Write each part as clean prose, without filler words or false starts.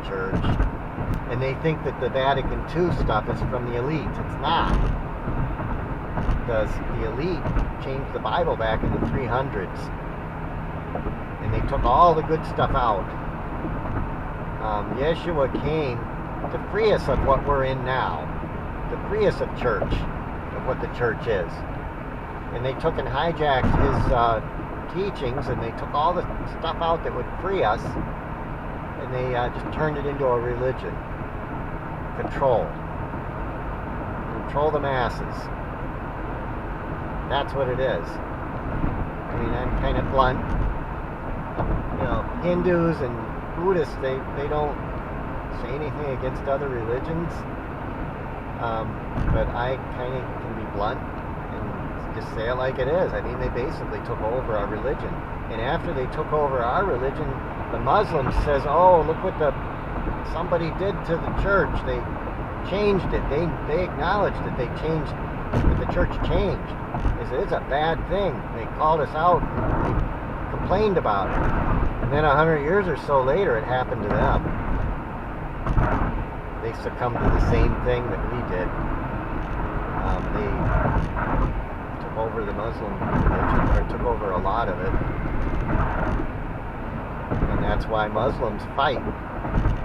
church. And they think that the Vatican II stuff is from the elite. It's not. Because the elite changed the Bible back in the 300s. And they took all the good stuff out. Yeshua came to free us of what we're in now. To free us of church, of what the church is. And they took and hijacked his teachings, and they took all the stuff out that would free us, and they just turned it into a religion. Control the masses. That's what it is. I mean, I'm kind of blunt. You know, Hindus and Buddhists, they don't say anything against other religions, but I kind of can be blunt and just say it like it is. I mean, they basically took over our religion, and after they took over our religion, the Muslims says, oh, look what somebody did to the church. They changed it. They acknowledged that they changed, that the church changed. They said, it's a bad thing. They called us out. They complained about it. And then 100 years or so later, it happened to them. They succumbed to the same thing that we did. They took over the Muslim religion, or took over a lot of it. And that's why Muslims fight.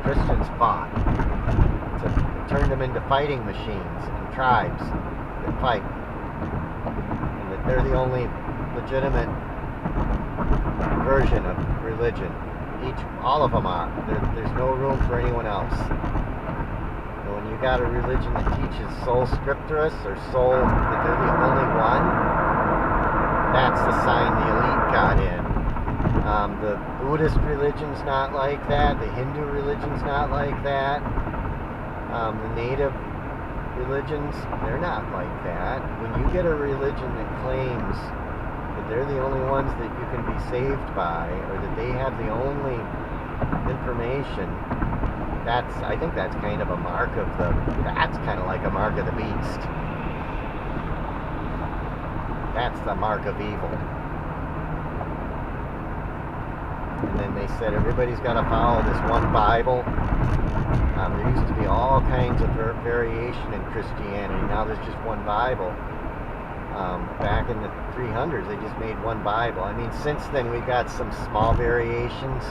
Christians fought. It turned them into fighting machines and tribes that fight. And that they're the only legitimate version of religion. All of them are. There's no room for anyone else. And when you got a religion that teaches sol scripturis, or soul, that they're the only one, that's the sign the elite got in. The Buddhist religion's not like that. The Hindu religion's not like that. The native religions, they're not like that. When you get a religion that claims that they're the only ones that you can be saved by, or that they have the only information, I think that's kind of a mark of that's kind of like a mark of the beast. That's the mark of evil. And then they said everybody's got to follow this one Bible. There used to be all kinds of variation in Christianity. Now there's just one Bible. Back in the 300s, they just made one Bible. I mean, since then we've got some small variations,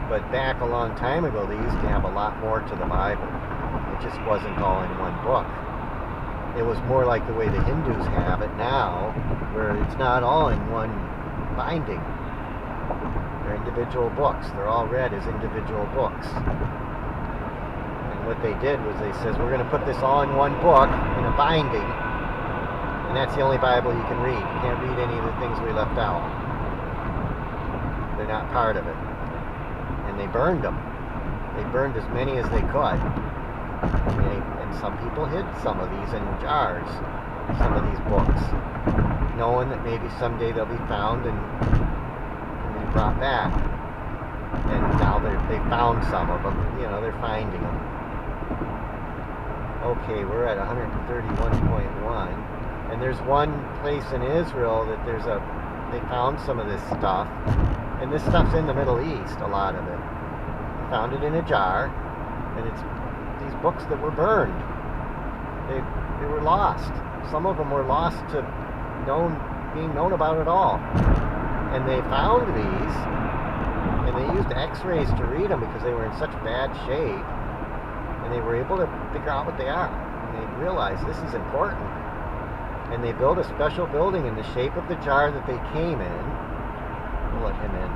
but back a long time ago they used to have a lot more to the Bible. It just wasn't all in one book. It was more like the way the Hindus have it now, where it's not all in one binding. They're individual books. They're all read as individual books. And what they did was they says, we're going to put this all in one book, in a binding, and that's the only Bible you can read. You can't read any of the things we left out. They're not part of it. And they burned them. They burned as many as they could. And some people hid some of these in jars, some of these books, knowing that maybe someday they'll be found and brought back. And now they found some of them. You know, they're finding them. Okay, we're at 131.1. And there's one place in Israel that they found some of this stuff. And this stuff's in the Middle East, a lot of it. They found it in a jar, and it's these books that were burned. They were lost. Some of them were lost to being known about at all. And they found these, and they used x-rays to read them because they were in such bad shape, and they were able to figure out what they are. And they realized this is important. And they built a special building in the shape of the jar that they came in. We'll let him in.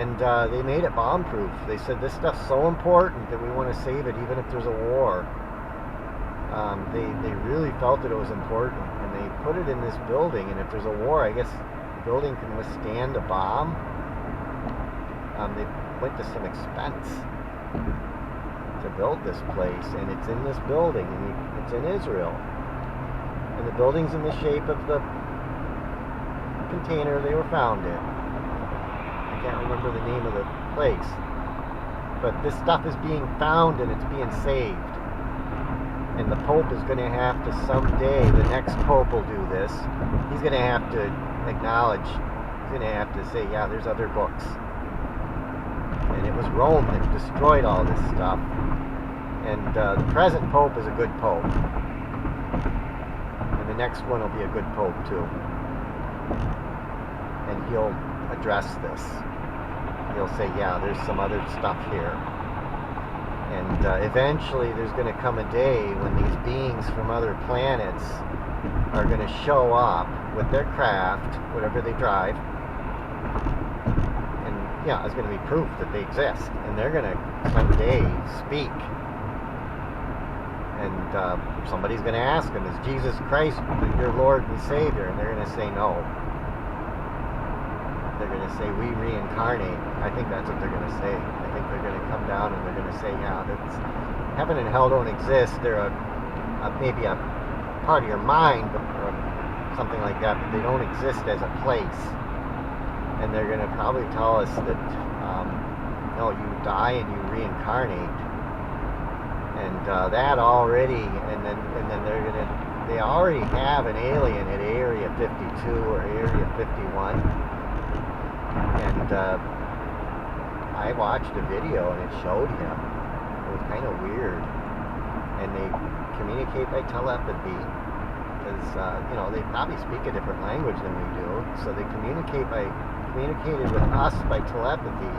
And they made it bomb-proof. They said this stuff's so important that we want to save it even if there's a war. They really felt that it was important, and they put it in this building, and if there's a war, I guess the building can withstand a bomb. They went to some expense to build this place, and it's in this building, and it's in Israel. And the building's in the shape of the container they were found in. I can't remember the name of the place. But this stuff is being found and it's being saved. And the Pope is going to have to someday, the next Pope will do this, he's going to have to acknowledge, he's going to have to say, yeah, there's other books. And it was was Rome that destroyed all this stuff. And the present Pope is a good Pope. And the next one will be a good Pope too. And he'll address this. He'll say, yeah, there's some other stuff here. And eventually there's going to come a day when these beings from other planets are going to show up with their craft, whatever they drive. And yeah, it's going to be proof that they exist. And they're going to someday speak. And somebody's going to ask them, is Jesus Christ your Lord and Savior? And they're going to say no. They're going to say, we reincarnate. I think that's what they're going to say. I think they're going to come down and they're going to say, yeah, that's, heaven and hell don't exist. They're maybe a part of your mind, or something like that, but they don't exist as a place. And they're going to probably tell us that, no, you die and you reincarnate. And that already, and then they're going to, they already have an alien at Area 52 or Area 51. And I watched a video and it showed him. It was kind of weird. And they communicate by telepathy. Because, you know, they probably speak a different language than we do. So they communicated with us by telepathy.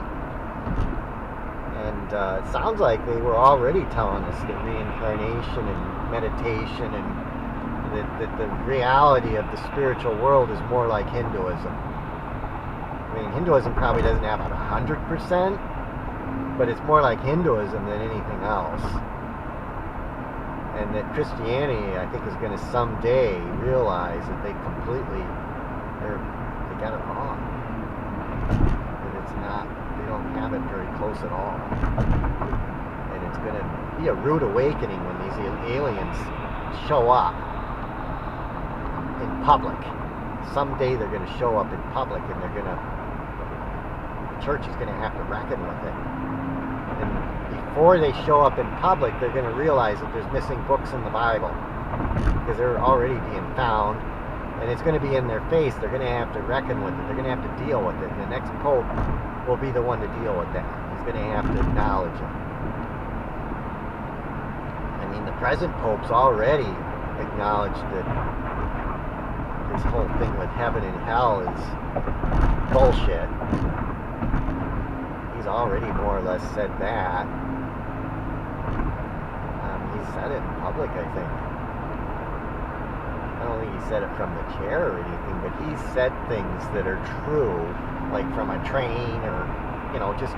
And it sounds like they were already telling us that reincarnation and meditation and that the reality of the spiritual world is more like Hinduism. I mean, Hinduism probably doesn't have it 100%, but it's more like Hinduism than anything else. And that Christianity, I think, is going to someday realize that they got it wrong. That it's not, they don't have it very close at all. And it's going to be a rude awakening when these aliens show up in public. Someday they're going to show up in public and the church is going to have to reckon with it. And before they show up in public, they're going to realize that there's missing books in the Bible. Because they're already being found. And it's going to be in their face. They're going to have to reckon with it. They're going to have to deal with it. And the next Pope will be the one to deal with that. He's going to have to acknowledge it. I mean, the present Pope's already acknowledged that this whole thing with heaven and hell is bullshit. He's already more or less said that. He said it in public, I think. I don't think he said it from the chair or anything, but he said things that are true, like from a train or, you know, just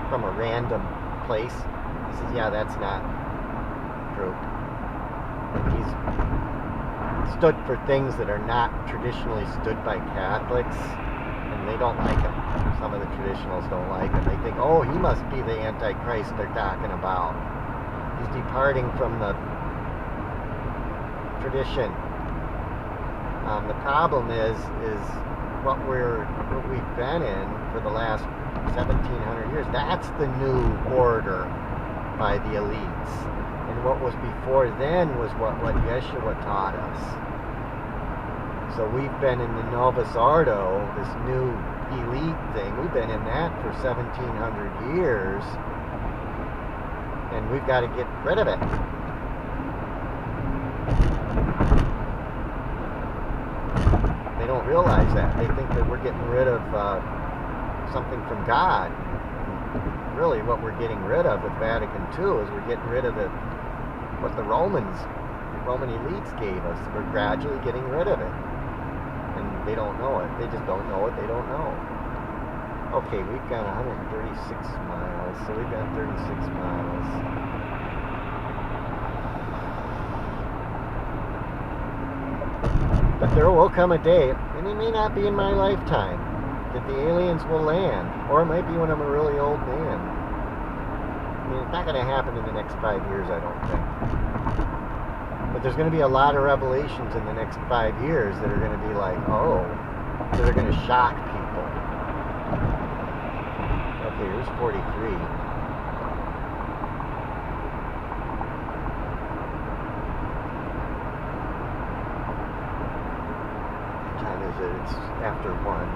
from a random place. He says, yeah, that's not true. And he's stood for things that are not traditionally stood by Catholics, and they don't like him. Some of the traditionals don't like him. They think, oh, he must be the Antichrist they're talking about. He's departing from the tradition. The problem is what we've been in for the last 1,700 years. That's the new order by the elites. And what was before then was what Yeshua taught us. So we've been in the Novus Ordo, this new elite thing. We've been in that for 1,700 years. And we've got to get rid of it. They don't realize that. They think that we're getting rid of something from God. And really, what we're getting rid of with Vatican II is we're getting rid of what the Roman elites gave us. We're gradually getting rid of it. And they don't know it. They just don't know what they don't know. Okay, we've got 136 miles, so we've got 36 miles. But there will come a day, and it may not be in my lifetime, that the aliens will land. Or it might be when I'm a really old man. I mean, it's not going to happen in the next 5 years, I don't think. But there's going to be a lot of revelations in the next 5 years that are going to be like, oh, that are going to shock people. Okay, here's 43. What time is it? It's after 1.